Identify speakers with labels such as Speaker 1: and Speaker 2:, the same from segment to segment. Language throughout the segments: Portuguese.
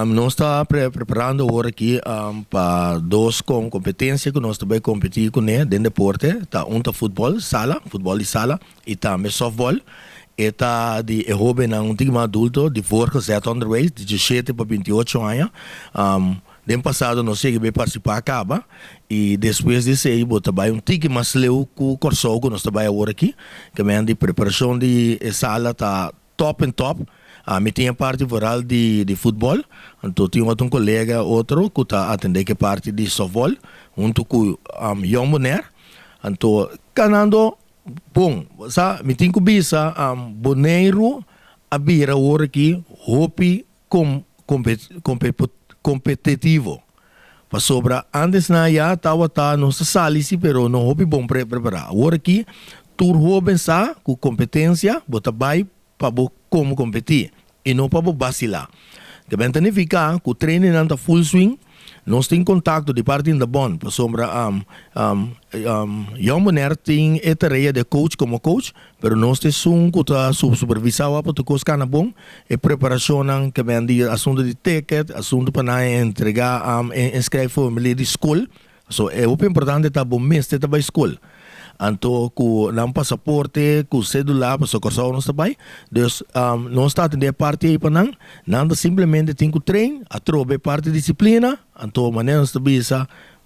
Speaker 1: Nós está preparando agora aqui para duas competências que nós também competir com né, dentro do deporte. Tá um tá futebol de sala, e também softball. E tá de jovem um time adulto de forca zero underweight, de 17 para 28 anos. No ano passado nós chegamos a participar acaba e depois disso aí também um tique mais leu com o corso que nós trabalhamos agora aqui, que é de preparação de sala tá top and top. Me tinha parte voral de futebol, então tinha outro colega outro que está atendendo que parte de softball, junto com Young Boner, então canando bom, sa me tinha que bisa boneiro a bira agora aqui, hopi competitivo. Para sobra, antes na ya estava no sali si pero não hopi bom preparar. Agora aqui, turbo pensar com competência, bota vai para como competir e não para vacilar. Que bem significa que o treino não está full swing, nós temos contato de parte da bom, para sombra Young Boner tem a tarefa de coach como coach, pero nós temos que está supervisado para tocar na bom e preparação que bem de assunto de ticket, assunto para entregar inscrever família de escola, so é muito importante estar bom mês de trabalho escola. Então, com o passaporte, com o celular, para socorrer nós também. Então, nós estamos atendendo parte aí para não simplesmente tem que treinar, a troca parte de disciplina. Então, maneira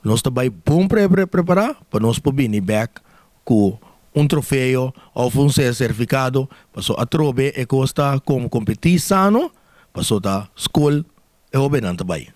Speaker 1: nós também bom preparar para nós poder ir back com troféu ou certificado. Para a troca é costa como competir sano, para a escola é o bem também.